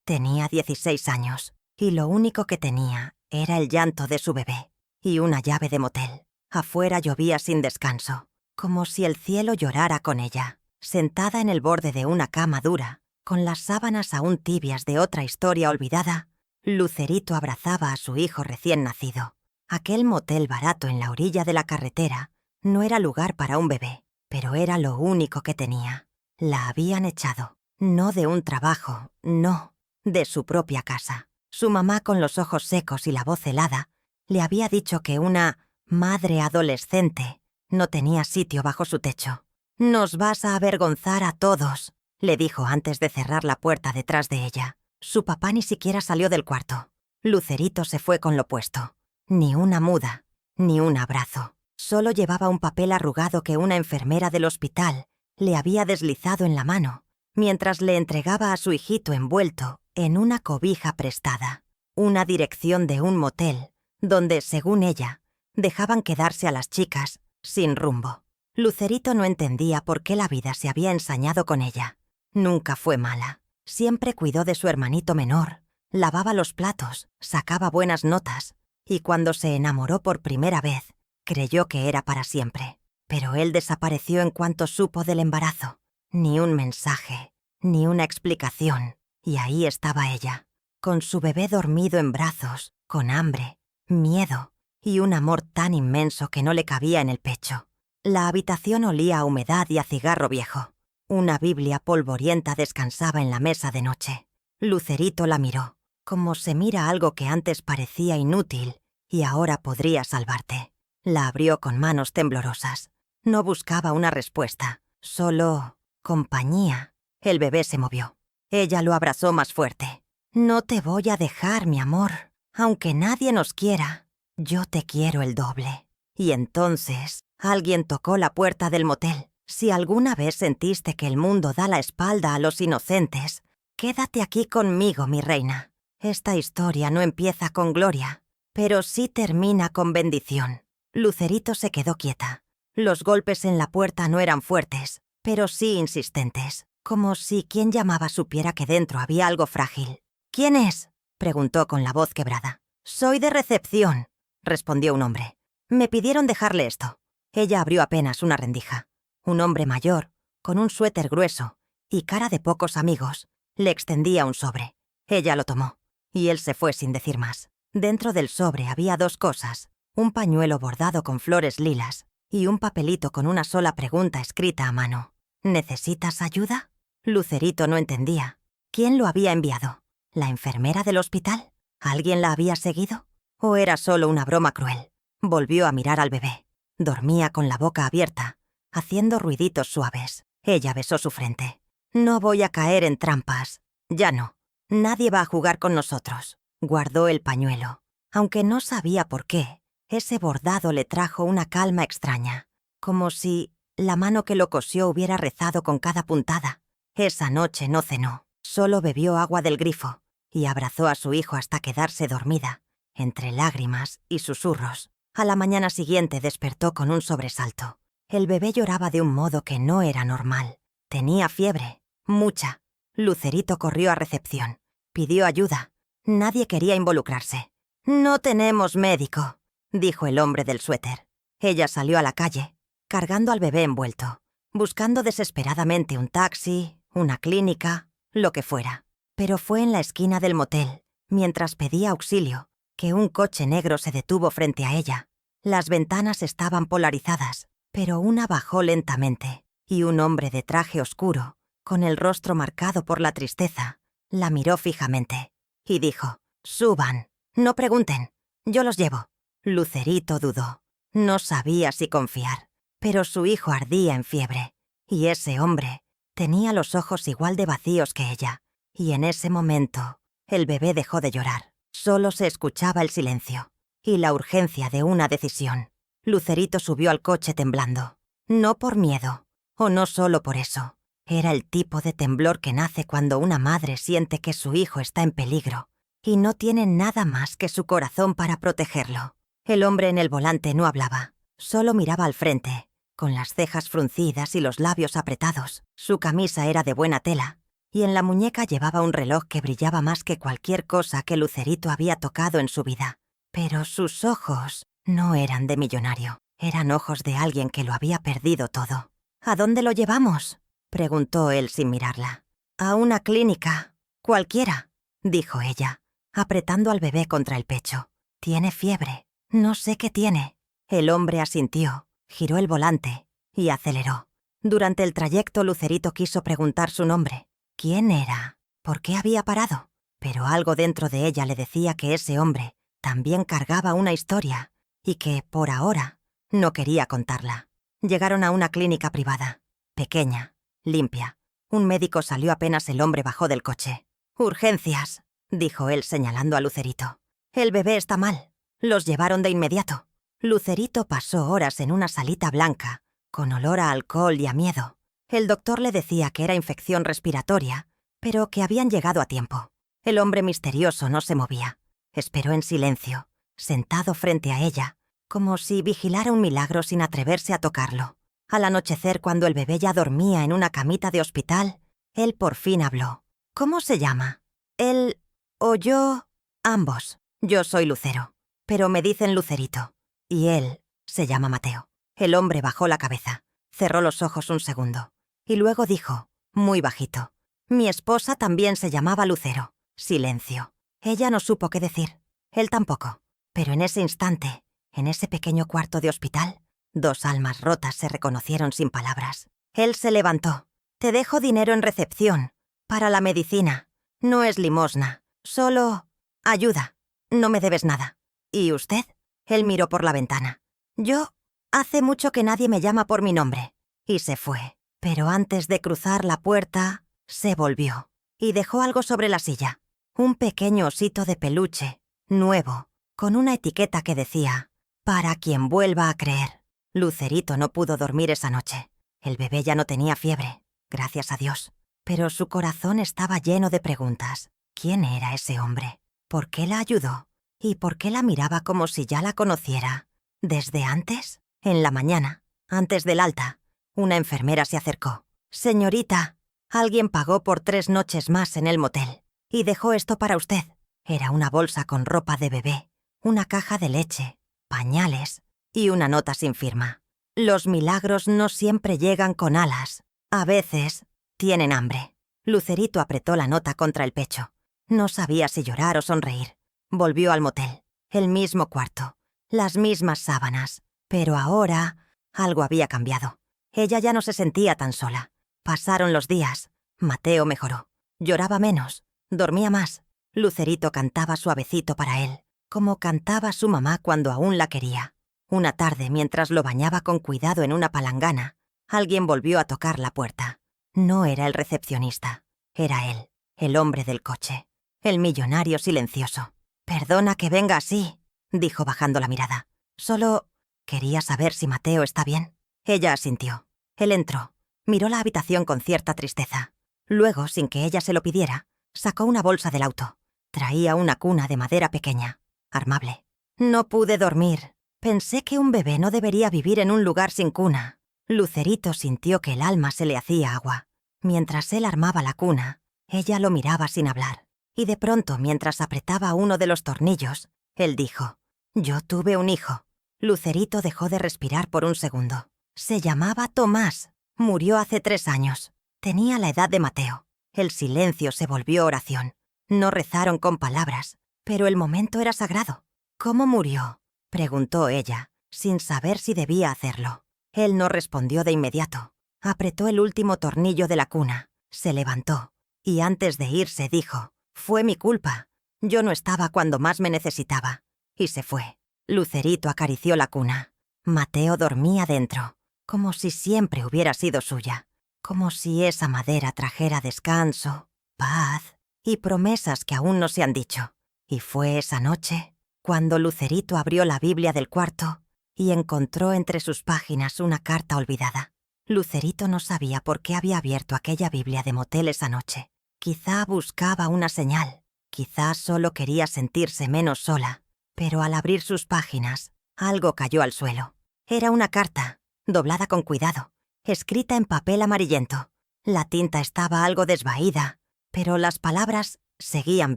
Tenía 16 años, y lo único que tenía era el llanto de su bebé y una llave de motel. Afuera llovía sin descanso, como si el cielo llorara con ella. Sentada en el borde de una cama dura, con las sábanas aún tibias de otra historia olvidada, Lucerito abrazaba a su hijo recién nacido. Aquel motel barato en la orilla de la carretera no era lugar para un bebé, pero era lo único que tenía. La habían echado, no de un trabajo, no, de su propia casa. Su mamá, con los ojos secos y la voz helada, le había dicho que una madre adolescente no tenía sitio bajo su techo. «Nos vas a avergonzar a todos», le dijo antes de cerrar la puerta detrás de ella. Su papá ni siquiera salió del cuarto. Lucerito se fue con lo puesto. Ni una muda, ni un abrazo. Solo llevaba un papel arrugado que una enfermera del hospital le había deslizado en la mano, mientras le entregaba a su hijito envuelto en una cobija prestada. Una dirección de un motel, donde, según ella, dejaban quedarse a las chicas sin rumbo. Lucerito no entendía por qué la vida se había ensañado con ella. Nunca fue mala. Siempre cuidó de su hermanito menor, lavaba los platos, sacaba buenas notas, y cuando se enamoró por primera vez, creyó que era para siempre. Pero él desapareció en cuanto supo del embarazo. Ni un mensaje, ni una explicación, y ahí estaba ella, con su bebé dormido en brazos, con hambre, miedo y un amor tan inmenso que no le cabía en el pecho. La habitación olía a humedad y a cigarro viejo. Una Biblia polvorienta descansaba en la mesa de noche. Lucerito la miró, como se mira algo que antes parecía inútil y ahora podría salvarte. La abrió con manos temblorosas. No buscaba una respuesta, solo compañía. El bebé se movió. Ella lo abrazó más fuerte. «No te voy a dejar, mi amor. Aunque nadie nos quiera, yo te quiero el doble». Y entonces alguien tocó la puerta del motel. Si alguna vez sentiste que el mundo da la espalda a los inocentes, quédate aquí conmigo, mi reina. Esta historia no empieza con gloria, pero sí termina con bendición. Lucerito se quedó quieta. Los golpes en la puerta no eran fuertes, pero sí insistentes, como si quien llamaba supiera que dentro había algo frágil. «¿Quién es?», preguntó con la voz quebrada. «Soy de recepción», respondió un hombre. «Me pidieron dejarle esto». Ella abrió apenas una rendija. Un hombre mayor, con un suéter grueso y cara de pocos amigos, le extendía un sobre. Ella lo tomó, y él se fue sin decir más. Dentro del sobre había dos cosas: un pañuelo bordado con flores lilas y un papelito con una sola pregunta escrita a mano. «¿Necesitas ayuda?». Lucerito no entendía. ¿Quién lo había enviado? ¿La enfermera del hospital? ¿Alguien la había seguido? ¿O era solo una broma cruel? Volvió a mirar al bebé. Dormía con la boca abierta, haciendo ruiditos suaves. Ella besó su frente. «No voy a caer en trampas. Ya no. Nadie va a jugar con nosotros». Guardó el pañuelo. Aunque no sabía por qué, ese bordado le trajo una calma extraña, como si la mano que lo cosió hubiera rezado con cada puntada. Esa noche no cenó, solo bebió agua del grifo y abrazó a su hijo hasta quedarse dormida, entre lágrimas y susurros. A la mañana siguiente despertó con un sobresalto. El bebé lloraba de un modo que no era normal. Tenía fiebre, mucha. Lucerito corrió a recepción. Pidió ayuda. Nadie quería involucrarse. «No tenemos médico», dijo el hombre del suéter. Ella salió a la calle, cargando al bebé envuelto, buscando desesperadamente un taxi, una clínica, lo que fuera. Pero fue en la esquina del motel, mientras pedía auxilio, que un coche negro se detuvo frente a ella. Las ventanas estaban polarizadas, pero una bajó lentamente, y un hombre de traje oscuro, con el rostro marcado por la tristeza, la miró fijamente y dijo: «Suban, no pregunten, yo los llevo». Lucerito dudó. No sabía si confiar, pero su hijo ardía en fiebre, y ese hombre tenía los ojos igual de vacíos que ella, y en ese momento el bebé dejó de llorar. Solo se escuchaba el silencio y la urgencia de una decisión. Lucerito subió al coche temblando. No por miedo, o no solo por eso. Era el tipo de temblor que nace cuando una madre siente que su hijo está en peligro y no tiene nada más que su corazón para protegerlo. El hombre en el volante no hablaba, solo miraba al frente, con las cejas fruncidas y los labios apretados. Su camisa era de buena tela, y en la muñeca llevaba un reloj que brillaba más que cualquier cosa que Lucerito había tocado en su vida. Pero sus ojos no eran de millonario, eran ojos de alguien que lo había perdido todo. «¿A dónde lo llevamos?», preguntó él sin mirarla. «A una clínica. Cualquiera», dijo ella, apretando al bebé contra el pecho. «Tiene fiebre. No sé qué tiene». El hombre asintió, giró el volante y aceleró. Durante el trayecto, Lucerito quiso preguntar su nombre. ¿Quién era? ¿Por qué había parado? Pero algo dentro de ella le decía que ese hombre también cargaba una historia y que, por ahora, no quería contarla. Llegaron a una clínica privada, pequeña, limpia. Un médico salió apenas el hombre bajó del coche. «Urgencias», dijo él señalando a Lucerito. «El bebé está mal. Los llevaron de inmediato». Lucerito pasó horas en una salita blanca, con olor a alcohol y a miedo. El doctor le decía que era infección respiratoria, pero que habían llegado a tiempo. El hombre misterioso no se movía. Esperó en silencio, sentado frente a ella, como si vigilara un milagro sin atreverse a tocarlo. Al anochecer, cuando el bebé ya dormía en una camita de hospital, él por fin habló. «¿Cómo se llama?» «Él o yo...» «Ambos. Yo soy Lucero, pero me dicen Lucerito. Y él se llama Mateo». El hombre bajó la cabeza, cerró los ojos un segundo, y luego dijo, muy bajito, «Mi esposa también se llamaba Lucero». Silencio. Ella no supo qué decir. Él tampoco. Pero en ese instante, en ese pequeño cuarto de hospital, dos almas rotas se reconocieron sin palabras. Él se levantó. «Te dejo dinero en recepción. Para la medicina. No es limosna. Solo... ayuda. No me debes nada». «¿Y usted?». Él miró por la ventana. «Yo... hace mucho que nadie me llama por mi nombre». Y se fue. Pero antes de cruzar la puerta, se volvió. Y dejó algo sobre la silla. Un pequeño osito de peluche, nuevo, con una etiqueta que decía, «Para quien vuelva a creer». Lucerito no pudo dormir esa noche. El bebé ya no tenía fiebre, gracias a Dios. Pero su corazón estaba lleno de preguntas. ¿Quién era ese hombre? ¿Por qué la ayudó? ¿Y por qué la miraba como si ya la conociera? ¿Desde antes? En la mañana, antes del alta, una enfermera se acercó. «Señorita, alguien pagó por 3 noches más en el motel y dejó esto para usted». Era una bolsa con ropa de bebé, una caja de leche, pañales y una nota sin firma. «Los milagros no siempre llegan con alas. A veces tienen hambre». Lucerito apretó la nota contra el pecho. No sabía si llorar o sonreír. Volvió al motel. El mismo cuarto, las mismas sábanas. Pero ahora algo había cambiado. Ella ya no se sentía tan sola. Pasaron los días. Mateo mejoró. Lloraba menos. Dormía más. Lucerito cantaba suavecito para él, como cantaba su mamá cuando aún la quería. Una tarde, mientras lo bañaba con cuidado en una palangana, alguien volvió a tocar la puerta. No era el recepcionista. Era él, el hombre del coche. El millonario silencioso. «Perdona que venga así», dijo bajando la mirada. «Solo quería saber si Mateo está bien». Ella asintió. Él entró. Miró la habitación con cierta tristeza. Luego, sin que ella se lo pidiera, sacó una bolsa del auto. Traía una cuna de madera pequeña, armable. «No pude dormir. Pensé que un bebé no debería vivir en un lugar sin cuna». Lucerito sintió que el alma se le hacía agua. Mientras él armaba la cuna, ella lo miraba sin hablar. Y de pronto, mientras apretaba uno de los tornillos, él dijo, «Yo tuve un hijo». Lucerito dejó de respirar por un segundo. Se llamaba Tomás. Murió hace 3 años. Tenía la edad de Mateo. El silencio se volvió oración. No rezaron con palabras, pero el momento era sagrado. «¿Cómo murió?», preguntó ella, sin saber si debía hacerlo. Él no respondió de inmediato. Apretó el último tornillo de la cuna, se levantó, y antes de irse dijo, «Fue mi culpa. Yo no estaba cuando más me necesitaba». Y se fue. Lucerito acarició la cuna. Mateo dormía dentro, como si siempre hubiera sido suya, como si esa madera trajera descanso, paz y promesas que aún no se han dicho. Y fue esa noche cuando Lucerito abrió la Biblia del cuarto y encontró entre sus páginas una carta olvidada. Lucerito no sabía por qué había abierto aquella Biblia de motel esa noche. Quizá buscaba una señal, quizá solo quería sentirse menos sola, pero al abrir sus páginas, algo cayó al suelo. Era una carta, doblada con cuidado, escrita en papel amarillento. La tinta estaba algo desvaída pero las palabras seguían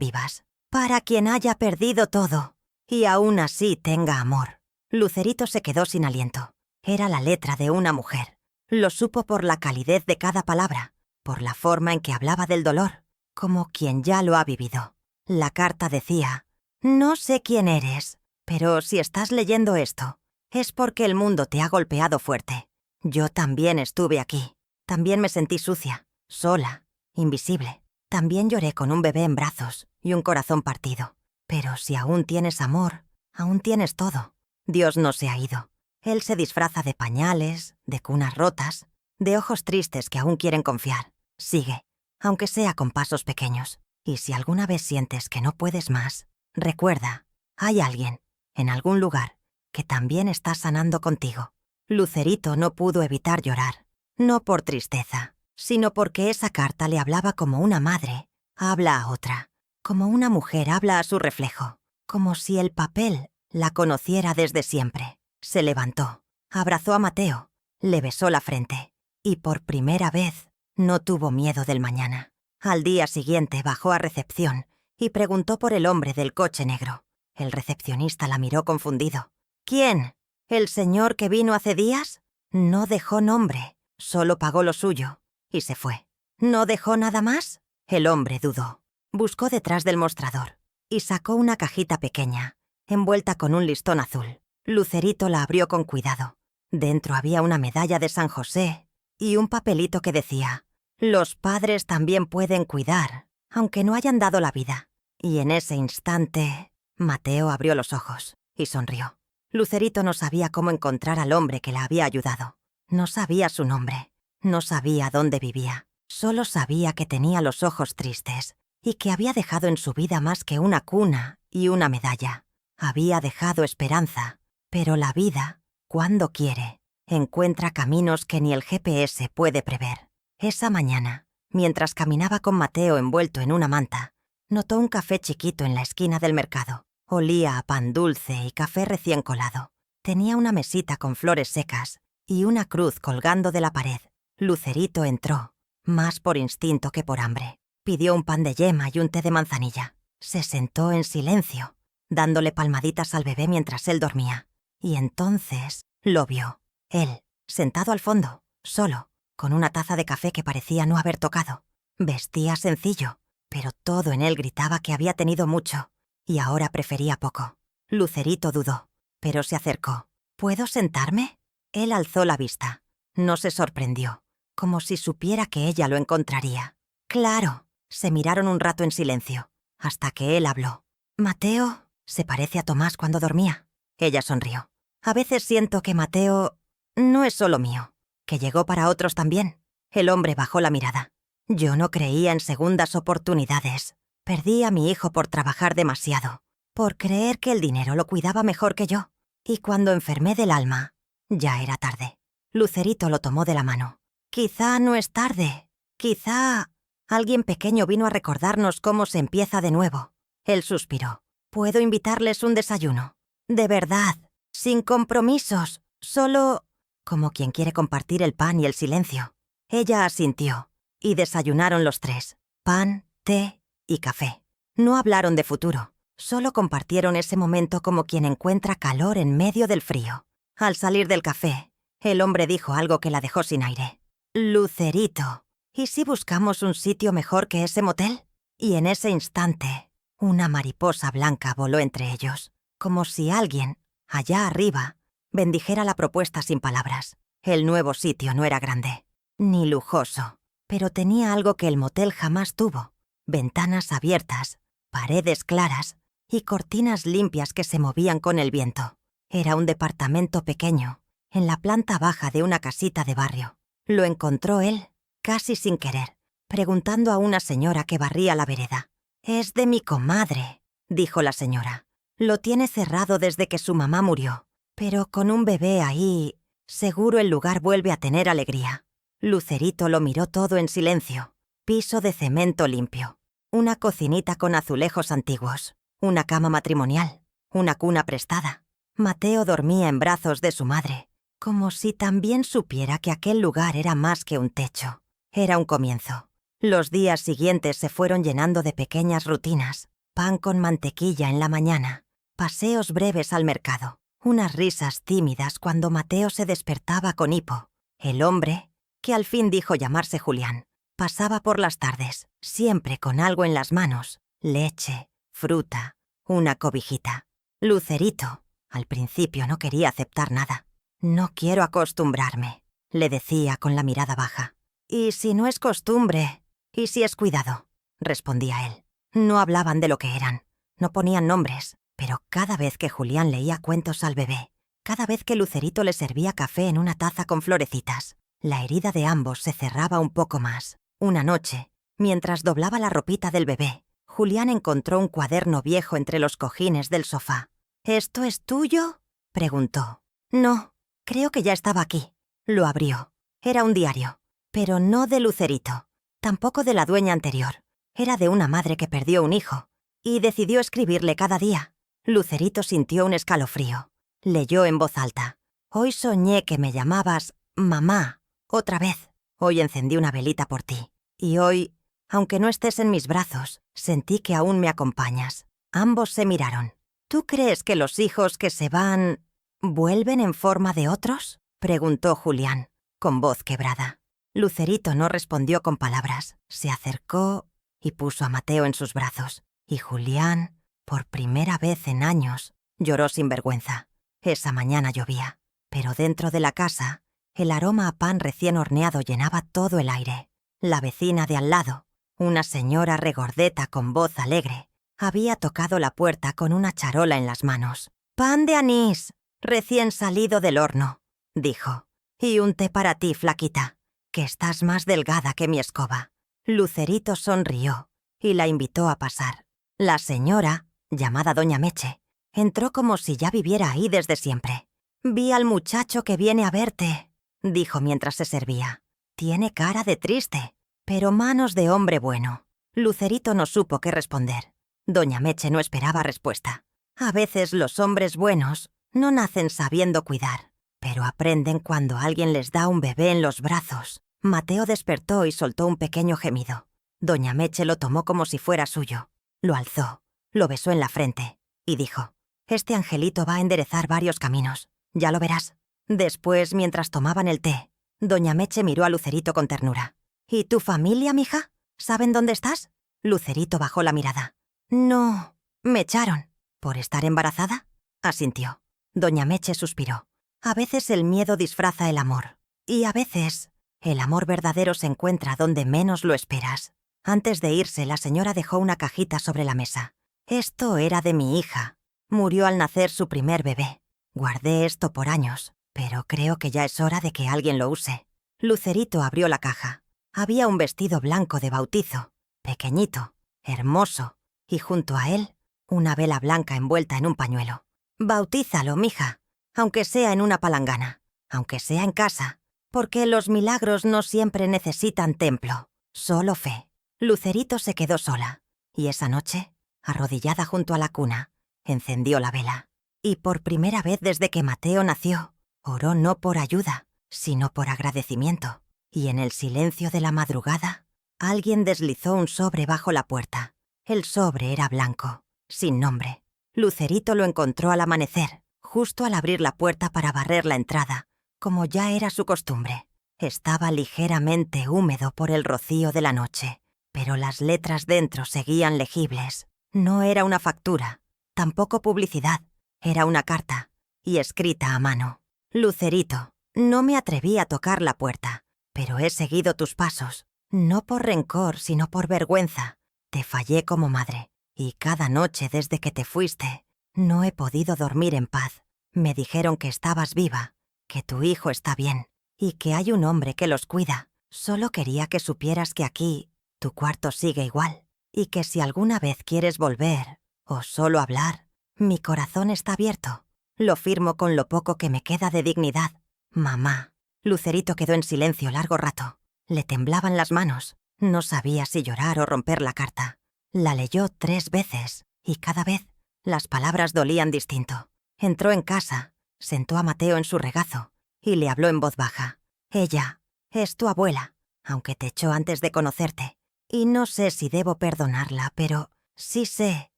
vivas. Para quien haya perdido todo y aún así tenga amor. Lucerito se quedó sin aliento. Era la letra de una mujer. Lo supo por la calidez de cada palabra, por la forma en que hablaba del dolor, como quien ya lo ha vivido. La carta decía: «No sé quién eres, pero si estás leyendo esto, es porque el mundo te ha golpeado fuerte. Yo también estuve aquí. También me sentí sucia, sola, invisible. También lloré con un bebé en brazos y un corazón partido. Pero si aún tienes amor, aún tienes todo. Dios no se ha ido. Él se disfraza de pañales, de cunas rotas, de ojos tristes que aún quieren confiar. Sigue, aunque sea con pasos pequeños. Y si alguna vez sientes que no puedes más, recuerda, hay alguien, en algún lugar, que también está sanando contigo». Lucerito no pudo evitar llorar, no por tristeza, sino porque esa carta le hablaba como una madre habla a otra, como una mujer habla a su reflejo, como si el papel la conociera desde siempre. Se levantó, abrazó a Mateo, le besó la frente y por primera vez no tuvo miedo del mañana. Al día siguiente bajó a recepción y preguntó por el hombre del coche negro. El recepcionista la miró confundido. «¿Quién? ¿El señor que vino hace días?» No dejó nombre, solo pagó lo suyo y se fue. ¿No dejó nada más? El hombre dudó. Buscó detrás del mostrador y sacó una cajita pequeña, envuelta con un listón azul. Lucerito la abrió con cuidado. Dentro había una medalla de San José y un papelito que decía: «Los padres también pueden cuidar, aunque no hayan dado la vida». Y en ese instante, Mateo abrió los ojos y sonrió. Lucerito no sabía cómo encontrar al hombre que la había ayudado. No sabía su nombre, no sabía dónde vivía. Solo sabía que tenía los ojos tristes y que había dejado en su vida más que una cuna y una medalla. Había dejado esperanza, pero la vida, cuando quiere, encuentra caminos que ni el GPS puede prever. Esa mañana, mientras caminaba con Mateo envuelto en una manta, notó un café chiquito en la esquina del mercado. Olía a pan dulce y café recién colado. Tenía una mesita con flores secas y una cruz colgando de la pared. Lucerito entró, más por instinto que por hambre. Pidió un pan de yema y un té de manzanilla. Se sentó en silencio, dándole palmaditas al bebé mientras él dormía. Y entonces lo vio. Él, sentado al fondo, solo, con una taza de café que parecía no haber tocado. Vestía sencillo, pero todo en él gritaba que había tenido mucho y ahora prefería poco. Lucerito dudó, pero se acercó. ¿Puedo sentarme? Él alzó la vista. No se sorprendió, como si supiera que ella lo encontraría. «Claro». Se miraron un rato en silencio, hasta que él habló. «Mateo se parece a Tomás cuando dormía». Ella sonrió. «A veces siento que Mateo no es solo mío, que llegó para otros también». El hombre bajó la mirada. «Yo no creía en segundas oportunidades. Perdí a mi hijo por trabajar demasiado, por creer que el dinero lo cuidaba mejor que yo. Y cuando enfermé del alma, ya era tarde». Lucerito lo tomó de la mano. «Quizá no es tarde. Quizá alguien pequeño vino a recordarnos cómo se empieza de nuevo». Él suspiró. «¿Puedo invitarles un desayuno? De verdad, sin compromisos, solo...». Como quien quiere compartir el pan y el silencio. Ella asintió, y desayunaron los tres. Pan, té y café. No hablaron de futuro, solo compartieron ese momento como quien encuentra calor en medio del frío. Al salir del café, el hombre dijo algo que la dejó sin aire. «Lucerito, ¿y si buscamos un sitio mejor que ese motel?» Y en ese instante, una mariposa blanca voló entre ellos, como si alguien, allá arriba, bendijera la propuesta sin palabras. El nuevo sitio no era grande, ni lujoso, pero tenía algo que el motel jamás tuvo: ventanas abiertas, paredes claras y cortinas limpias que se movían con el viento. Era un departamento pequeño, en la planta baja de una casita de barrio. Lo encontró él, casi sin querer, preguntando a una señora que barría la vereda. «Es de mi comadre», dijo la señora. «Lo tiene cerrado desde que su mamá murió, pero con un bebé ahí, seguro el lugar vuelve a tener alegría». Lucerito lo miró todo en silencio. Piso de cemento limpio, una cocinita con azulejos antiguos, una cama matrimonial, una cuna prestada. Mateo dormía en brazos de su madre, como si también supiera que aquel lugar era más que un techo. Era un comienzo. Los días siguientes se fueron llenando de pequeñas rutinas: pan con mantequilla en la mañana, paseos breves al mercado, unas risas tímidas cuando Mateo se despertaba con hipo. El hombre, que al fin dijo llamarse Julián, pasaba por las tardes, siempre con algo en las manos: leche, fruta, una cobijita. Lucerito, al principio no quería aceptar nada. «No quiero acostumbrarme», le decía con la mirada baja. «¿Y si no es costumbre? ¿Y si es cuidado?», respondía él. No hablaban de lo que eran, no ponían nombres, pero cada vez que Julián leía cuentos al bebé, cada vez que Lucerito le servía café en una taza con florecitas, la herida de ambos se cerraba un poco más. Una noche, mientras doblaba la ropita del bebé, Julián encontró un cuaderno viejo entre los cojines del sofá. «¿Esto es tuyo?», preguntó. «No, creo que ya estaba aquí». Lo abrió. Era un diario, pero no de Lucerito, tampoco de la dueña anterior. Era de una madre que perdió un hijo y decidió escribirle cada día. Lucerito sintió un escalofrío. Leyó en voz alta: «Hoy soñé que me llamabas mamá otra vez. Hoy encendí una velita por ti. Y hoy, aunque no estés en mis brazos, sentí que aún me acompañas». Ambos se miraron. «¿Tú crees que los hijos que se van vuelven en forma de otros?», preguntó Julián, con voz quebrada. Lucerito no respondió con palabras. Se acercó y puso a Mateo en sus brazos. Y Julián, por primera vez en años, lloró sin vergüenza. Esa mañana llovía, pero dentro de la casa, el aroma a pan recién horneado llenaba todo el aire. La vecina de al lado, una señora regordeta con voz alegre, había tocado la puerta con una charola en las manos. «Pan de anís, recién salido del horno», dijo. «Y un té para ti, flaquita, que estás más delgada que mi escoba». Lucerito sonrió y la invitó a pasar. La señora, llamada doña Meche, entró como si ya viviera ahí desde siempre. «Vi al muchacho que viene a verte», dijo mientras se servía. «Tiene cara de triste, pero manos de hombre bueno». Lucerito no supo qué responder. Doña Meche no esperaba respuesta. A veces los hombres buenos no nacen sabiendo cuidar, pero aprenden cuando alguien les da un bebé en los brazos. Mateo despertó y soltó un pequeño gemido. Doña Meche lo tomó como si fuera suyo. Lo alzó, lo besó en la frente y dijo: «Este angelito va a enderezar varios caminos, ya lo verás». Después, mientras tomaban el té, doña Meche miró a Lucerito con ternura. «¿Y tu familia, mija? ¿Saben dónde estás?». Lucerito bajó la mirada. «No, me echaron». «¿Por estar embarazada?», asintió. Doña Meche suspiró. A veces el miedo disfraza el amor, y a veces el amor verdadero se encuentra donde menos lo esperas. Antes de irse, la señora dejó una cajita sobre la mesa. «Esto era de mi hija. Murió al nacer su primer bebé. Guardé esto por años, pero creo que ya es hora de que alguien lo use». Lucerito abrió la caja. Había un vestido blanco de bautizo, pequeñito, hermoso, y junto a él, una vela blanca envuelta en un pañuelo. «Bautízalo, mija, aunque sea en una palangana, aunque sea en casa, porque los milagros no siempre necesitan templo, solo fe». Lucerito se quedó sola, y esa noche, arrodillada junto a la cuna, encendió la vela. Y por primera vez desde que Mateo nació, oró no por ayuda, sino por agradecimiento. Y en el silencio de la madrugada, alguien deslizó un sobre bajo la puerta. El sobre era blanco, sin nombre. Lucerito lo encontró al amanecer, justo al abrir la puerta para barrer la entrada, como ya era su costumbre. Estaba ligeramente húmedo por el rocío de la noche, pero las letras dentro seguían legibles. No era una factura, tampoco publicidad. Era una carta, y escrita a mano. «Lucerito, no me atreví a tocar la puerta, pero he seguido tus pasos, no por rencor, sino por vergüenza. Te fallé como madre, y cada noche desde que te fuiste, no he podido dormir en paz. Me dijeron que estabas viva, que tu hijo está bien, y que hay un hombre que los cuida. Solo quería que supieras que aquí tu cuarto sigue igual, y que si alguna vez quieres volver, o solo hablar, mi corazón está abierto. Lo firmo con lo poco que me queda de dignidad. Mamá». Lucerito quedó en silencio largo rato. Le temblaban las manos. No sabía si llorar o romper la carta. La leyó 3 veces, y cada vez las palabras dolían distinto. Entró en casa, sentó a Mateo en su regazo, y le habló en voz baja. «Ella es tu abuela, aunque te echó antes de conocerte. Y no sé si debo perdonarla, pero sí sé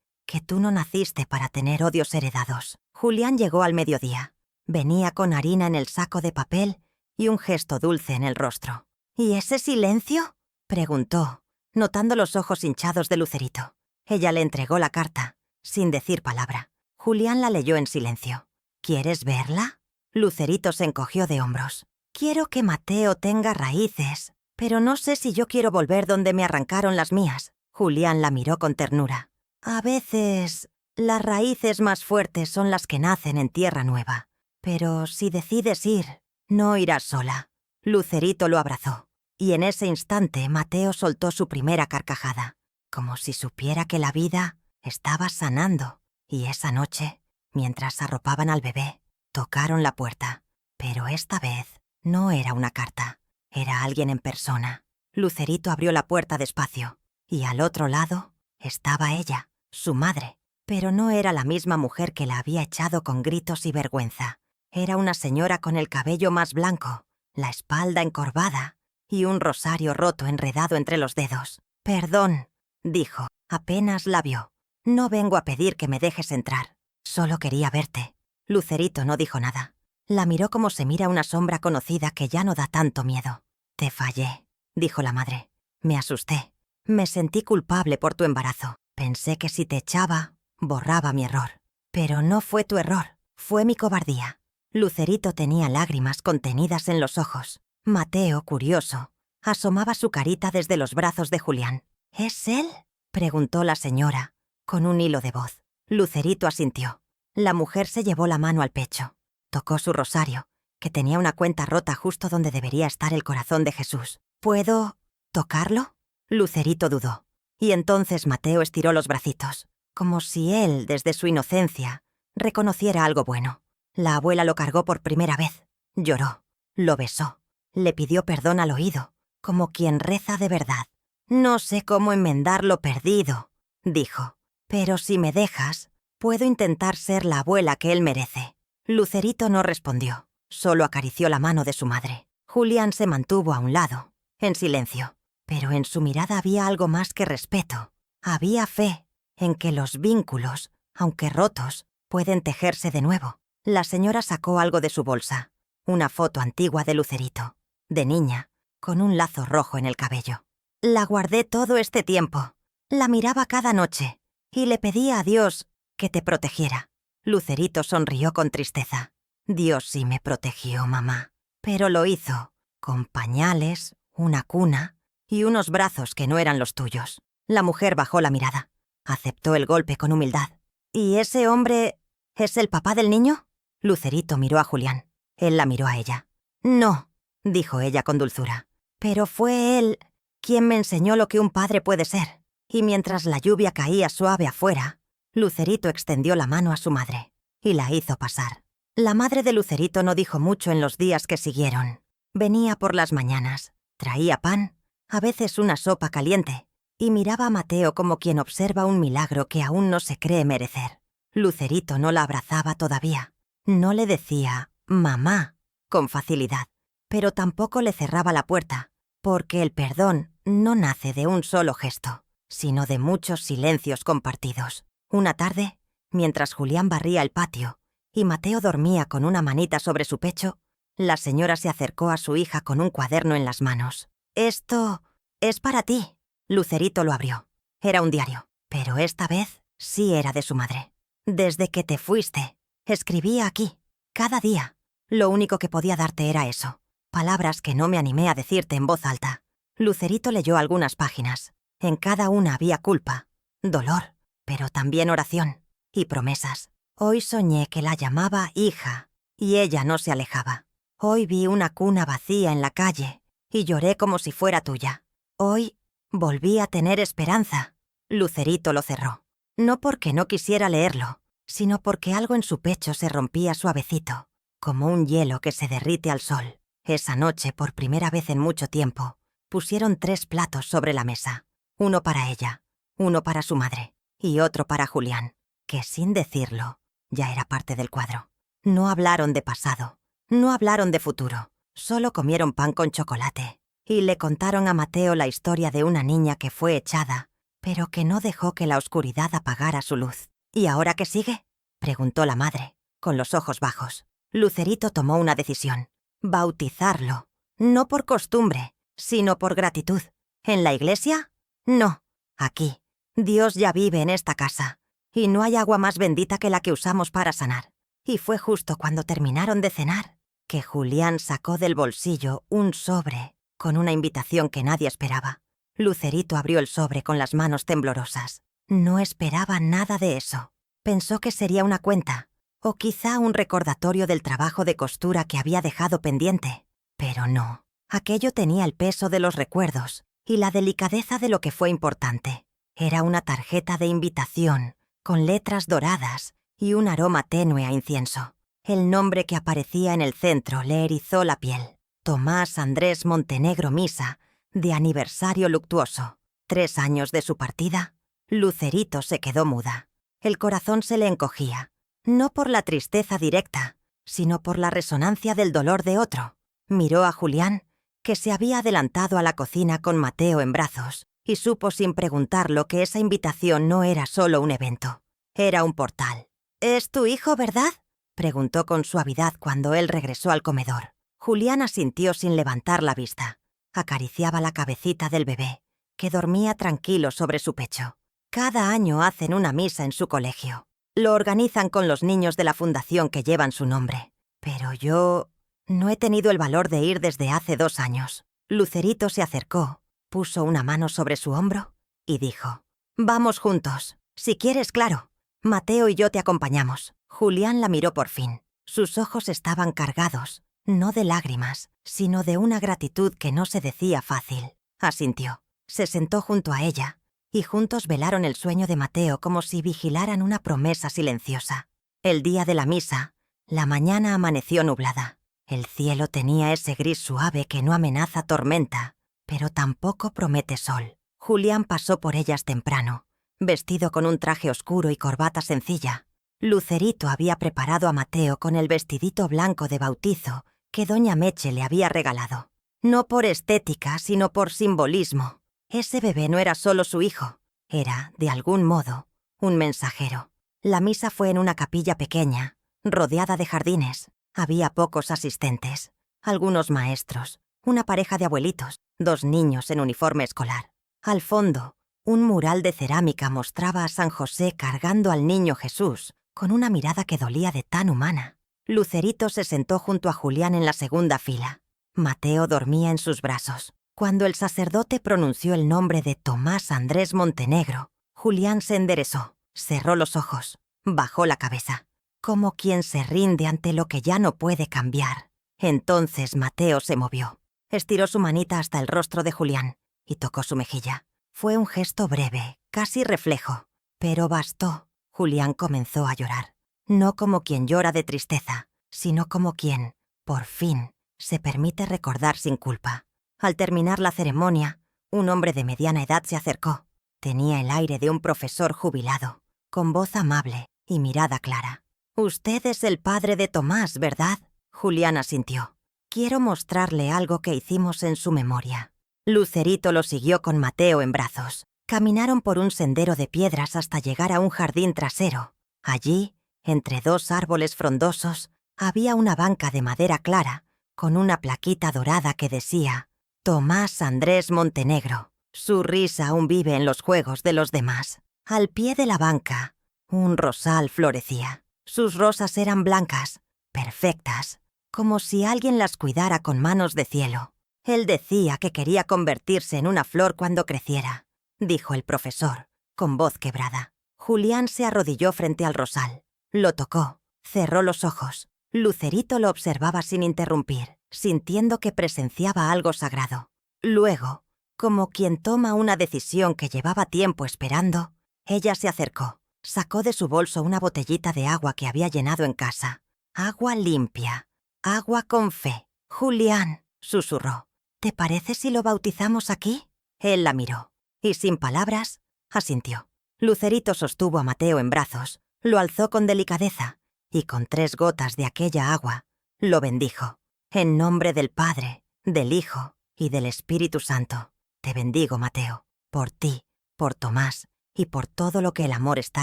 que tú no naciste para tener odios heredados. Julián llegó al mediodía. Venía con harina en el saco de papel y un gesto dulce en el rostro. ¿Y ese silencio?, preguntó, notando los ojos hinchados de Lucerito. Ella le entregó la carta, sin decir palabra. Julián la leyó en silencio. ¿Quieres verla? Lucerito se encogió de hombros. Quiero que Mateo tenga raíces, pero no sé si yo quiero volver donde me arrancaron las mías. Julián la miró con ternura. A veces, las raíces más fuertes son las que nacen en tierra nueva. Pero si decides ir, no irás sola. Lucerito lo abrazó, y en ese instante Mateo soltó su primera carcajada, como si supiera que la vida estaba sanando. Y esa noche, mientras arropaban al bebé, tocaron la puerta. Pero esta vez no era una carta, era alguien en persona. Lucerito abrió la puerta despacio, y al otro lado estaba ella, su madre. Pero no era la misma mujer que la había echado con gritos y vergüenza. Era una señora con el cabello más blanco, la espalda encorvada y un rosario roto enredado entre los dedos. «Perdón», dijo, apenas la vio. «No vengo a pedir que me dejes entrar. Solo quería verte». Lucerito no dijo nada. La miró como se mira una sombra conocida que ya no da tanto miedo. «Te fallé», dijo la madre. «Me asusté. Me sentí culpable por tu embarazo. Pensé que si te echaba, borraba mi error. Pero no fue tu error, fue mi cobardía». Lucerito tenía lágrimas contenidas en los ojos. Mateo, curioso, asomaba su carita desde los brazos de Julián. «¿Es él?», preguntó la señora, con un hilo de voz. Lucerito asintió. La mujer se llevó la mano al pecho. Tocó su rosario, que tenía una cuenta rota justo donde debería estar el corazón de Jesús. «¿Puedo tocarlo?». Lucerito dudó. Y entonces Mateo estiró los bracitos, como si él, desde su inocencia, reconociera algo bueno. La abuela lo cargó por primera vez. Lloró. Lo besó. Le pidió perdón al oído, como quien reza de verdad. «No sé cómo enmendar lo perdido», dijo. «Pero si me dejas, puedo intentar ser la abuela que él merece». Lucerito no respondió. Solo acarició la mano de su madre. Julián se mantuvo a un lado, en silencio. Pero en su mirada había algo más que respeto. Había fe en que los vínculos, aunque rotos, pueden tejerse de nuevo. La señora sacó algo de su bolsa. Una foto antigua de Lucerito, de niña, con un lazo rojo en el cabello. «La guardé todo este tiempo. La miraba cada noche y le pedía a Dios que te protegiera». Lucerito sonrió con tristeza. «Dios sí me protegió, mamá. Pero lo hizo con pañales, una cuna y unos brazos que no eran los tuyos». La mujer bajó la mirada. Aceptó el golpe con humildad. «¿Y ese hombre es el papá del niño?». Lucerito miró a Julián. Él la miró a ella. «No», dijo ella con dulzura. «Pero fue él quien me enseñó lo que un padre puede ser». Y mientras la lluvia caía suave afuera, Lucerito extendió la mano a su madre y la hizo pasar. La madre de Lucerito no dijo mucho en los días que siguieron. Venía por las mañanas, traía pan, a veces una sopa caliente, y miraba a Mateo como quien observa un milagro que aún no se cree merecer. Lucerito no la abrazaba todavía. No le decía «mamá» con facilidad, pero tampoco le cerraba la puerta, porque el perdón no nace de un solo gesto, sino de muchos silencios compartidos. Una tarde, mientras Julián barría el patio y Mateo dormía con una manita sobre su pecho, la señora se acercó a su hija con un cuaderno en las manos. «Esto es para ti». Lucerito lo abrió. Era un diario, pero esta vez sí era de su madre. «Desde que te fuiste, escribía aquí, cada día. Lo único que podía darte era eso, palabras que no me animé a decirte en voz alta». Lucerito leyó algunas páginas. En cada una había culpa, dolor, pero también oración y promesas. «Hoy soñé que la llamaba hija y ella no se alejaba. Hoy vi una cuna vacía en la calle y lloré como si fuera tuya. Hoy volví a tener esperanza». Lucerito lo cerró. No porque no quisiera leerlo, sino porque algo en su pecho se rompía suavecito, como un hielo que se derrite al sol. Esa noche, por primera vez en mucho tiempo, pusieron 3 platos sobre la mesa. Uno para ella, uno para su madre y otro para Julián, que sin decirlo, ya era parte del cuadro. No hablaron de pasado, no hablaron de futuro, solo comieron pan con chocolate y le contaron a Mateo la historia de una niña que fue echada, pero que no dejó que la oscuridad apagara su luz. ¿Y ahora qué sigue?, preguntó la madre, con los ojos bajos. Lucerito tomó una decisión: bautizarlo, no por costumbre, sino por gratitud. ¿En la iglesia? No, aquí. Dios ya vive en esta casa, y no hay agua más bendita que la que usamos para sanar. Y fue justo cuando terminaron de cenar que Julián sacó del bolsillo un sobre con una invitación que nadie esperaba. Lucerito abrió el sobre con las manos temblorosas. No esperaba nada de eso. Pensó que sería una cuenta, o quizá un recordatorio del trabajo de costura que había dejado pendiente. Pero no. Aquello tenía el peso de los recuerdos y la delicadeza de lo que fue importante. Era una tarjeta de invitación, con letras doradas y un aroma tenue a incienso. El nombre que aparecía en el centro le erizó la piel. Tomás Andrés Montenegro Misa, de aniversario luctuoso. 3 años de su partida. Lucerito se quedó muda. El corazón se le encogía, no por la tristeza directa, sino por la resonancia del dolor de otro. Miró a Julián, que se había adelantado a la cocina con Mateo en brazos, y supo sin preguntarlo que esa invitación no era solo un evento, era un portal. «¿Es tu hijo, verdad?», preguntó con suavidad cuando él regresó al comedor. Julián asintió sin levantar la vista. Acariciaba la cabecita del bebé, que dormía tranquilo sobre su pecho. Cada año hacen una misa en su colegio. Lo organizan con los niños de la fundación que llevan su nombre. Pero yo no he tenido el valor de ir desde hace 2 años. Lucerito se acercó, puso una mano sobre su hombro y dijo: «Vamos juntos. Si quieres, claro. Mateo y yo te acompañamos». Julián la miró por fin. Sus ojos estaban cargados, no de lágrimas, sino de una gratitud que no se decía fácil. Asintió. Se sentó junto a ella, y juntos velaron el sueño de Mateo como si vigilaran una promesa silenciosa. El día de la misa, la mañana amaneció nublada. El cielo tenía ese gris suave que no amenaza tormenta, pero tampoco promete sol. Julián pasó por ellas temprano, vestido con un traje oscuro y corbata sencilla. Lucerito había preparado a Mateo con el vestidito blanco de bautizo que doña Meche le había regalado. No por estética, sino por simbolismo. Ese bebé no era solo su hijo, era, de algún modo, un mensajero. La misa fue en una capilla pequeña, rodeada de jardines. Había pocos asistentes, algunos maestros, una pareja de abuelitos, 2 niños en uniforme escolar. Al fondo, un mural de cerámica mostraba a San José cargando al niño Jesús, con una mirada que dolía de tan humana. Lucerito se sentó junto a Julián en la segunda fila. Mateo dormía en sus brazos. Cuando el sacerdote pronunció el nombre de Tomás Andrés Montenegro, Julián se enderezó, cerró los ojos, bajó la cabeza, como quien se rinde ante lo que ya no puede cambiar. Entonces Mateo se movió, estiró su manita hasta el rostro de Julián y tocó su mejilla. Fue un gesto breve, casi reflejo, pero bastó. Julián comenzó a llorar, no como quien llora de tristeza, sino como quien, por fin, se permite recordar sin culpa. Al terminar la ceremonia, un hombre de mediana edad se acercó. Tenía el aire de un profesor jubilado, con voz amable y mirada clara. «Usted es el padre de Tomás, ¿verdad?». Julián asintió. «Quiero mostrarle algo que hicimos en su memoria». Lucerito lo siguió con Mateo en brazos. Caminaron por un sendero de piedras hasta llegar a un jardín trasero. Allí, entre 2 árboles frondosos, había una banca de madera clara, con una plaquita dorada que decía: «Tomás Andrés Montenegro». Su risa aún vive en los juegos de los demás. Al pie de la banca, un rosal florecía. Sus rosas eran blancas, perfectas, como si alguien las cuidara con manos de cielo. Él decía que quería convertirse en una flor cuando creciera, dijo el profesor, con voz quebrada. Julián se arrodilló frente al rosal. Lo tocó, cerró los ojos. Lucerito lo observaba sin interrumpir, sintiendo que presenciaba algo sagrado. Luego, como quien toma una decisión que llevaba tiempo esperando, ella se acercó. Sacó de su bolso una botellita de agua que había llenado en casa. «Agua limpia, agua con fe». «Julián», susurró, «¿te parece si lo bautizamos aquí?». Él la miró y, sin palabras, asintió. Lucerito sostuvo a Mateo en brazos, lo alzó con delicadeza y con 3 gotas de aquella agua lo bendijo. «En nombre del Padre, del Hijo y del Espíritu Santo. Te bendigo, Mateo, por ti, por Tomás y por todo lo que el amor está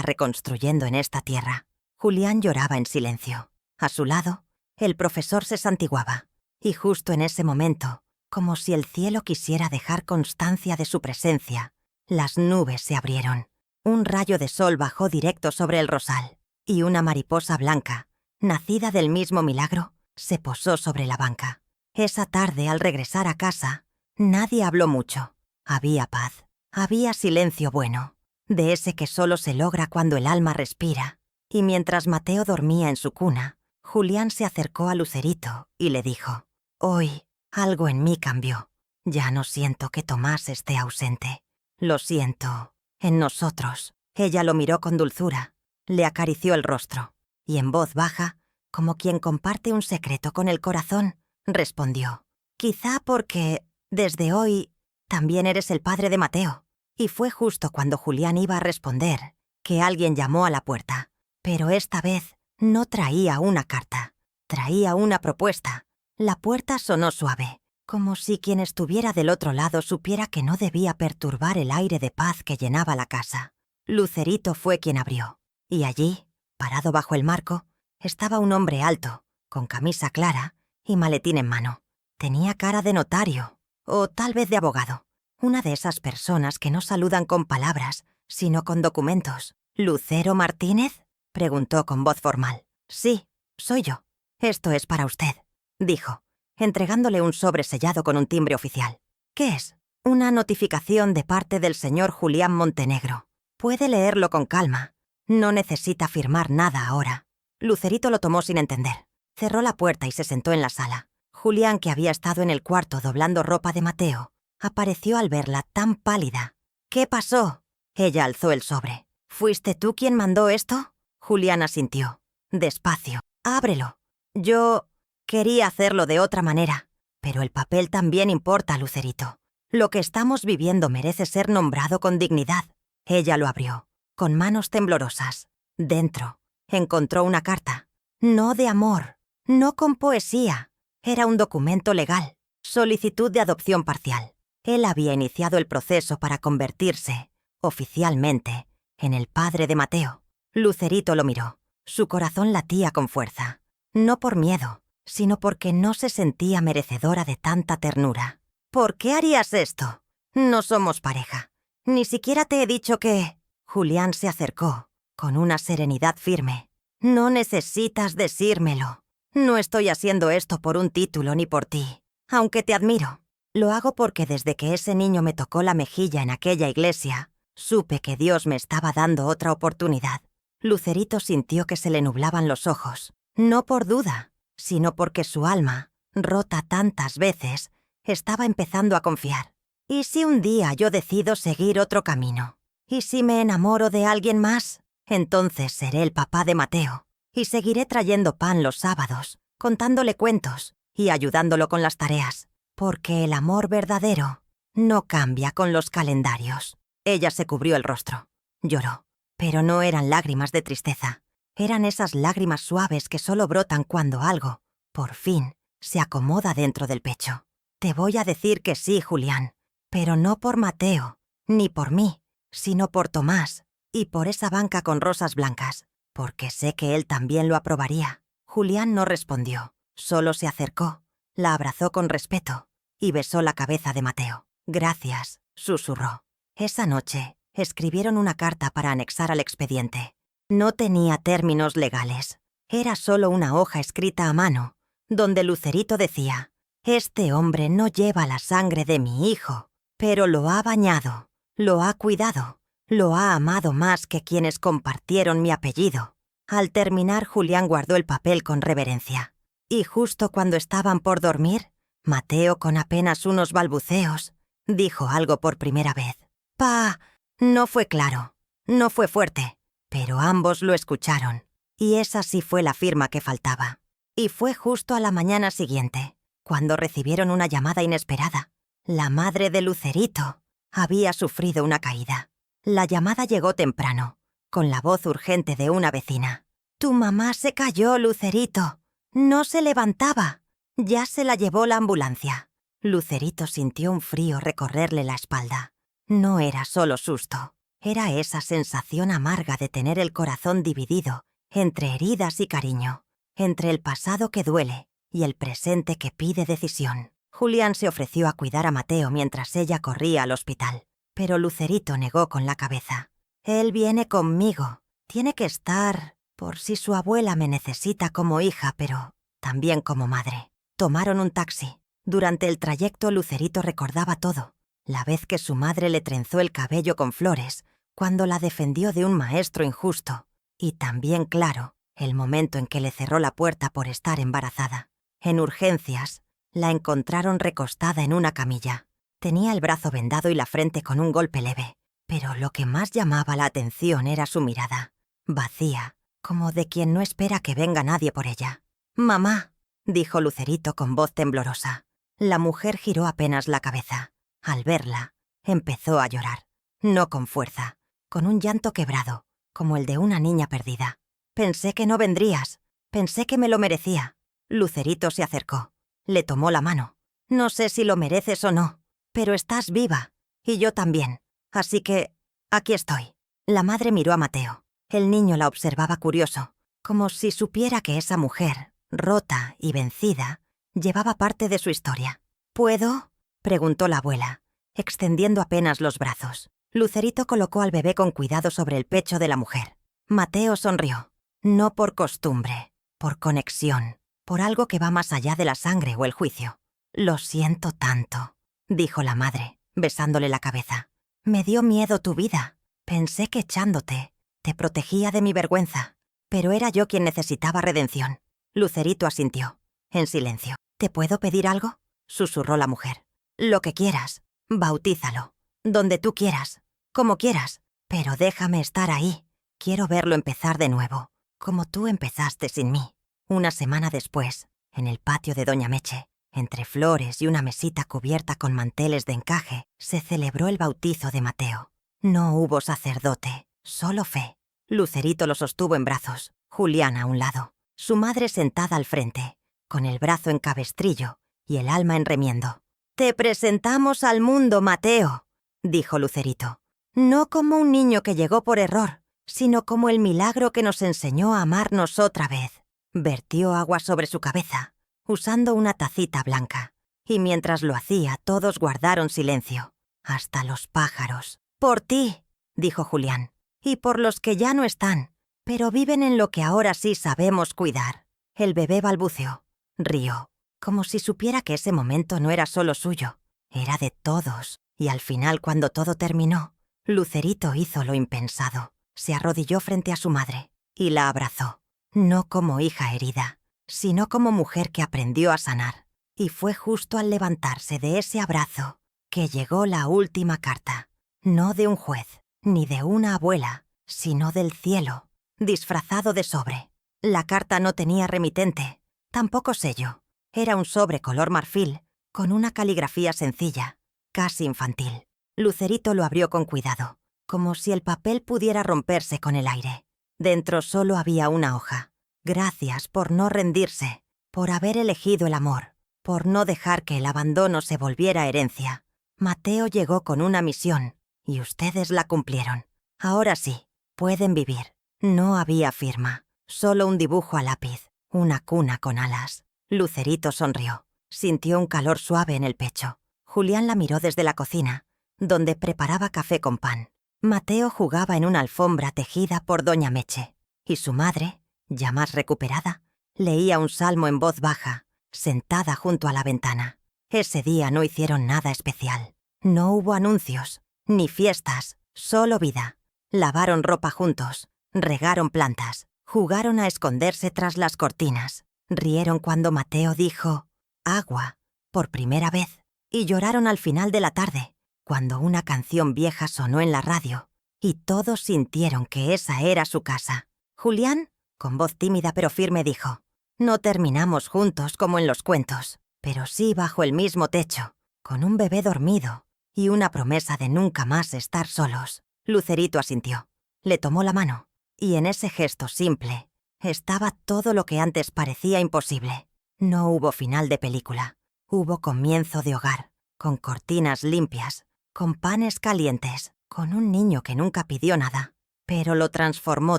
reconstruyendo en esta tierra. Julián lloraba en silencio. A su lado, el profesor se santiguaba, y justo en ese momento, como si el cielo quisiera dejar constancia de su presencia, las nubes se abrieron. Un rayo de sol bajó directo sobre el rosal, y una mariposa blanca, nacida del mismo milagro, se posó sobre la banca. Esa tarde, al regresar a casa, nadie habló mucho. Había paz, había silencio bueno, de ese que solo se logra cuando el alma respira. Y mientras Mateo dormía en su cuna, Julián se acercó a Lucerito y le dijo: «Hoy algo en mí cambió. Ya no siento que Tomás esté ausente. Lo siento en nosotros». Ella lo miró con dulzura, le acarició el rostro y en voz baja, como quien comparte un secreto con el corazón, respondió: «Quizá porque, desde hoy, también eres el padre de Mateo». Y fue justo cuando Julián iba a responder que alguien llamó a la puerta. Pero esta vez no traía una carta, traía una propuesta. La puerta sonó suave, como si quien estuviera del otro lado supiera que no debía perturbar el aire de paz que llenaba la casa. Lucerito fue quien abrió, y allí, parado bajo el marco, estaba un hombre alto, con camisa clara y maletín en mano. Tenía cara de notario, o tal vez de abogado, una de esas personas que no saludan con palabras, sino con documentos. «¿Lucero Martínez?», preguntó con voz formal. «Sí, soy yo. Esto es para usted», dijo, entregándole un sobre sellado con un timbre oficial. «¿Qué es?» «Una notificación de parte del señor Julián Montenegro. Puede leerlo con calma. No necesita firmar nada ahora». Lucerito lo tomó sin entender. Cerró la puerta y se sentó en la sala. Julián, que había estado en el cuarto doblando ropa de Mateo, apareció al verla tan pálida. «¿Qué pasó?» Ella alzó el sobre. «¿Fuiste tú quien mandó esto?» Julián asintió. «Despacio. Ábrelo. Yo quería hacerlo de otra manera, pero el papel también importa, Lucerito. Lo que estamos viviendo merece ser nombrado con dignidad». Ella lo abrió, con manos temblorosas. Dentro, encontró una carta. No de amor, no con poesía. Era un documento legal. Solicitud de adopción parcial. Él había iniciado el proceso para convertirse, oficialmente, en el padre de Mateo. Lucerito lo miró. Su corazón latía con fuerza. No por miedo, sino porque no se sentía merecedora de tanta ternura. «¿Por qué harías esto? No somos pareja. Ni siquiera te he dicho que...» Julián se acercó, con una serenidad firme. «No necesitas decírmelo. No estoy haciendo esto por un título ni por ti, aunque te admiro. Lo hago porque desde que ese niño me tocó la mejilla en aquella iglesia, supe que Dios me estaba dando otra oportunidad». Lucerito sintió que se le nublaban los ojos, no por duda, sino porque su alma, rota tantas veces, estaba empezando a confiar. «¿Y si un día yo decido seguir otro camino? ¿Y si me enamoro de alguien más? Entonces seré el papá de Mateo, y seguiré trayendo pan los sábados, contándole cuentos y ayudándolo con las tareas, porque el amor verdadero no cambia con los calendarios». Ella se cubrió el rostro. Lloró. Pero no eran lágrimas de tristeza. Eran esas lágrimas suaves que solo brotan cuando algo, por fin, se acomoda dentro del pecho. «Te voy a decir que sí, Julián, pero no por Mateo, ni por mí, sino por Tomás y por esa banca con rosas blancas, porque sé que él también lo aprobaría». Julián no respondió, solo se acercó, la abrazó con respeto y besó la cabeza de Mateo. «Gracias», susurró. Esa noche escribieron una carta para anexar al expediente. No tenía términos legales. Era solo una hoja escrita a mano, donde Lucerito decía: «Este hombre no lleva la sangre de mi hijo, pero lo ha bañado, lo ha cuidado, lo ha amado más que quienes compartieron mi apellido». Al terminar, Julián guardó el papel con reverencia. Y justo cuando estaban por dormir, Mateo, con apenas unos balbuceos, dijo algo por primera vez. «Pa». No fue claro, no fue fuerte, pero ambos lo escucharon, y esa sí fue la firma que faltaba. Y fue justo a la mañana siguiente, cuando recibieron una llamada inesperada. La madre de Lucerito había sufrido una caída. La llamada llegó temprano, con la voz urgente de una vecina. «Tu mamá se cayó, Lucerito. No se levantaba. Ya se la llevó la ambulancia». Lucerito sintió un frío recorrerle la espalda. No era solo susto, era esa sensación amarga de tener el corazón dividido entre heridas y cariño, entre el pasado que duele y el presente que pide decisión. Julián se ofreció a cuidar a Mateo mientras ella corría al hospital, pero Lucerito negó con la cabeza. Él viene conmigo. Tiene que estar por si su abuela me necesita como hija, pero también como madre. Tomaron un taxi. Durante el trayecto Lucerito recordaba todo. La vez que su madre le trenzó el cabello con flores, cuando la defendió de un maestro injusto. Y también, claro, el momento en que le cerró la puerta por estar embarazada. En urgencias, la encontraron recostada en una camilla. Tenía el brazo vendado y la frente con un golpe leve, pero lo que más llamaba la atención era su mirada, vacía, como de quien no espera que venga nadie por ella. «Mamá», dijo Lucerito con voz temblorosa. La mujer giró apenas la cabeza. Al verla, empezó a llorar. No con fuerza, con un llanto quebrado, como el de una niña perdida. «Pensé que no vendrías. Pensé que me lo merecía». Lucerito se acercó. Le tomó la mano. «No sé si lo mereces o no, pero estás viva. Y yo también. Así que, aquí estoy». La madre miró a Mateo. El niño la observaba curioso, como si supiera que esa mujer, rota y vencida, llevaba parte de su historia. «¿Puedo?», preguntó la abuela, extendiendo apenas los brazos. Lucerito colocó al bebé con cuidado sobre el pecho de la mujer. Mateo sonrió. No por costumbre, por conexión, por algo que va más allá de la sangre o el juicio. «Lo siento tanto», dijo la madre, besándole la cabeza. «Me dio miedo tu vida. Pensé que echándote te protegía de mi vergüenza, pero era yo quien necesitaba redención». Lucerito asintió, en silencio. «¿Te puedo pedir algo?», susurró la mujer. «Lo que quieras. Bautízalo. Donde tú quieras. Como quieras. Pero déjame estar ahí. Quiero verlo empezar de nuevo, como tú empezaste sin mí». Una semana después, en el patio de Doña Meche, entre flores y una mesita cubierta con manteles de encaje, se celebró el bautizo de Mateo. No hubo sacerdote, solo fe. Lucerito lo sostuvo en brazos, Julián a un lado, su madre sentada al frente, con el brazo en cabestrillo y el alma en remiendo. «Te presentamos al mundo, Mateo», dijo Lucerito. «No como un niño que llegó por error, sino como el milagro que nos enseñó a amarnos otra vez». Vertió agua sobre su cabeza, usando una tacita blanca, y mientras lo hacía todos guardaron silencio, hasta los pájaros. «Por ti», dijo Julián, «y por los que ya no están, pero viven en lo que ahora sí sabemos cuidar». El bebé balbuceó, rió, como si supiera que ese momento no era solo suyo, era de todos, y al final, cuando todo terminó, Lucerito hizo lo impensado. Se arrodilló frente a su madre y la abrazó, no como hija herida, sino como mujer que aprendió a sanar. Y fue justo al levantarse de ese abrazo que llegó la última carta, no de un juez, ni de una abuela, sino del cielo, disfrazado de sobre. La carta no tenía remitente, tampoco sello. Era un sobre color marfil, con una caligrafía sencilla, casi infantil. Lucerito lo abrió con cuidado, como si el papel pudiera romperse con el aire. Dentro solo había una hoja. «Gracias por no rendirse, por haber elegido el amor, por no dejar que el abandono se volviera herencia. Mateo llegó con una misión, y ustedes la cumplieron. Ahora sí, pueden vivir». No había firma, solo un dibujo a lápiz, una cuna con alas. Lucerito sonrió, sintió un calor suave en el pecho. Julián la miró desde la cocina, donde preparaba café con pan. Mateo jugaba en una alfombra tejida por Doña Meche, y su madre, ya más recuperada, leía un salmo en voz baja, sentada junto a la ventana. Ese día no hicieron nada especial. No hubo anuncios, ni fiestas, solo vida. Lavaron ropa juntos, regaron plantas, jugaron a esconderse tras las cortinas, rieron cuando Mateo dijo «agua» por primera vez, y lloraron al final de la tarde, cuando una canción vieja sonó en la radio, y todos sintieron que esa era su casa. Julián, con voz tímida pero firme, dijo: «No terminamos juntos como en los cuentos, pero sí bajo el mismo techo, con un bebé dormido y una promesa de nunca más estar solos». Lucerito asintió, le tomó la mano, y en ese gesto simple estaba todo lo que antes parecía imposible. No hubo final de película, Hubo comienzo de hogar, con cortinas limpias, con panes calientes, con un niño que nunca pidió nada, pero lo transformó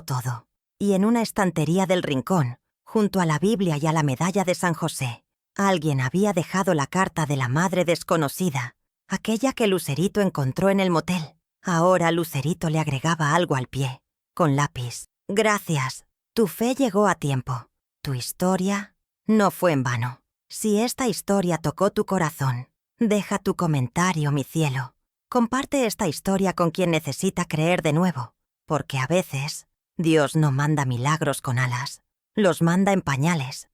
todo. Y en una estantería del rincón, junto a la Biblia y a la medalla de San José, alguien había dejado la carta de la madre desconocida, aquella que Lucerito encontró en el motel. Ahora Lucerito le agregaba algo al pie, con lápiz. Gracias, tu fe llegó a tiempo. Tu historia no fue en vano. Si esta historia tocó tu corazón, deja tu comentario, mi cielo. Comparte esta historia con quien necesita creer de nuevo, porque a veces Dios no manda milagros con alas, los manda en pañales.